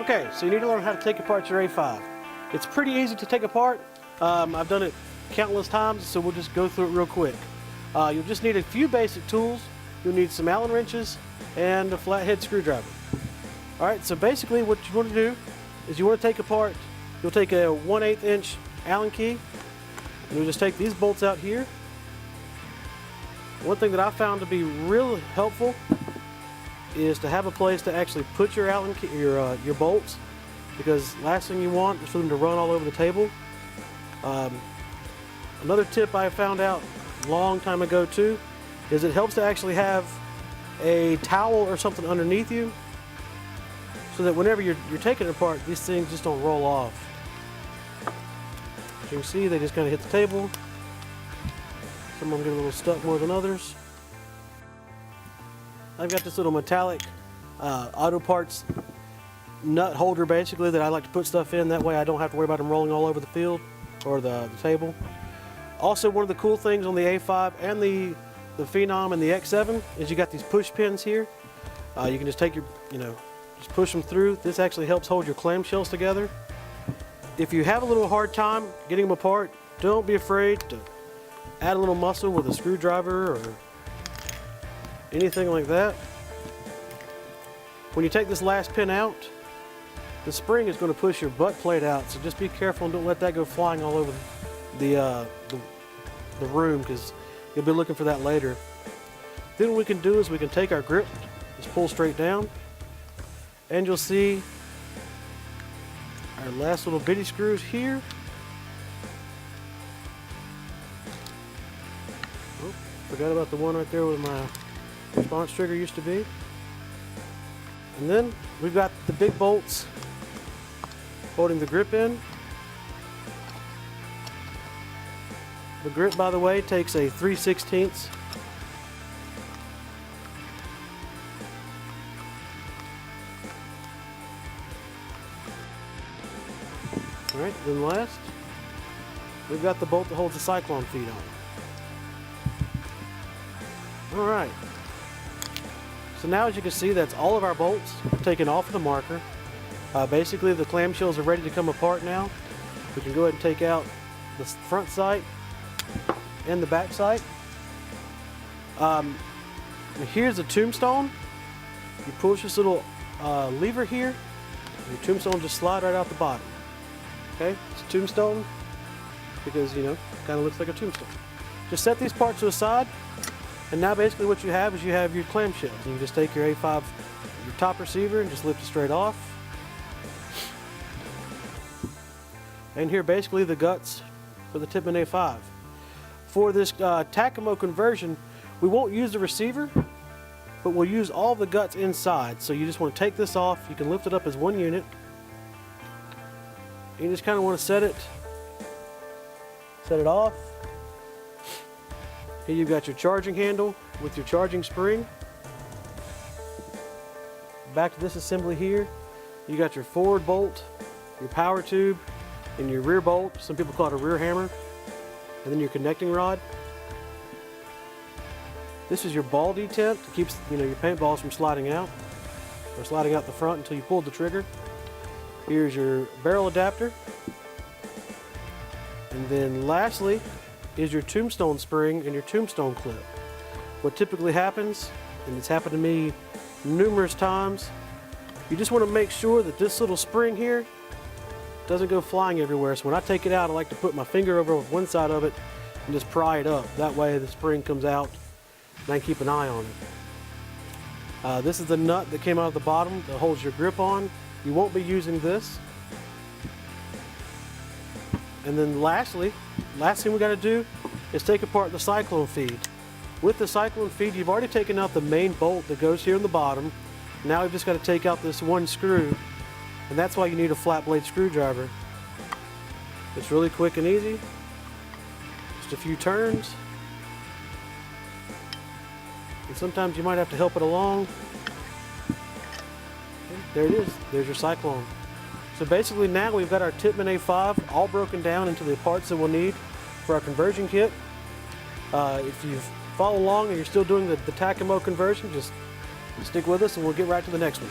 Okay, so you need to learn how to take apart your A5. It's pretty easy to take apart. I've done it countless times, so we'll just go through it real quick. You'll just need a few basic tools. You'll need some Allen wrenches and a flathead screwdriver. All right, so basically what you want to do is you want to take apart, you'll take a 1/8 inch Allen key, and you'll just take these bolts out here. One thing that I found to be really helpful is to have a place to actually put your Allen key, your bolts, because last thing you want is for them to run all over the table. Another tip I found out a long time ago too is it helps to actually have a towel or something underneath you, so that whenever you're taking it apart, these things just don't roll off. As you can see, they just kind of hit the table. Some of them get a little stuck more than others. I've got this little metallic auto parts nut holder basically that I like to put stuff in. That way I don't have to worry about them rolling all over the field or the table. Also, one of the cool things on the A5 and the Phenom and the X7 is you got these push pins here. You can just take your, just push them through. This actually helps hold your clamshells together. If you have a little hard time getting them apart, don't be afraid to add a little muscle with a screwdriver or anything like that. When you take this last pin out, the spring is going to push your butt plate out, so just be careful and don't let that go flying all over the room, because you'll be looking for that later. Then what we can do is we can take our grip, just pull straight down, and you'll see our last little bitty screws here. Oh, forgot about the one right there where my response trigger used to be. And then we've got the big bolts holding the grip in. The grip, by the way, takes a 3/16. All right, then last, we've got the bolt that holds the cyclone feet on. All right. So now, as you can see, that's all of our bolts taken off of the marker. Basically, the clamshells are ready to come apart now. We can go ahead and take out the front sight and the back sight. Here's a tombstone. You push this little lever here, and your tombstone just slide right out the bottom. Okay, it's a tombstone because, kind of looks like a tombstone. Just set these parts to the side. And now basically what you have is you have your clamshells. You just take your A5, your top receiver, and just lift it straight off. And here basically the guts for the Tippmann A5. For this Takamo conversion, we won't use the receiver, but we'll use all the guts inside. So you just want to take this off. You can lift it up as one unit. You just kind of want to set it off. Here you've got your charging handle with your charging spring. Back to this assembly here, you got your forward bolt, your power tube, and your rear bolt. Some people call it a rear hammer. And then your connecting rod. This is your ball detent. It keeps your paintballs from sliding out or sliding out the front until you pull the trigger. Here's your barrel adapter. And then lastly is your tombstone spring and your tombstone clip. What typically happens, and it's happened to me numerous times, you just want to make sure that this little spring here doesn't go flying everywhere. So when I take it out, I like to put my finger over one side of it and just pry it up. That way the spring comes out and I can keep an eye on it. This is the nut that came out of the bottom that holds your grip on. You won't be using this. And then last thing we got to do is take apart the cyclone feed. With the cyclone feed, you've already taken out the main bolt that goes here in the bottom. Now we've just got to take out this one screw, and that's why you need a flat blade screwdriver. It's really quick and easy. Just a few turns. And sometimes you might have to help it along. Okay, there it is. There's your cyclone. So basically now we've got our Tippmann A5 all broken down into the parts that we'll need for our conversion kit. If you've followed along and you're still doing the Takamo conversion, just stick with us and we'll get right to the next one.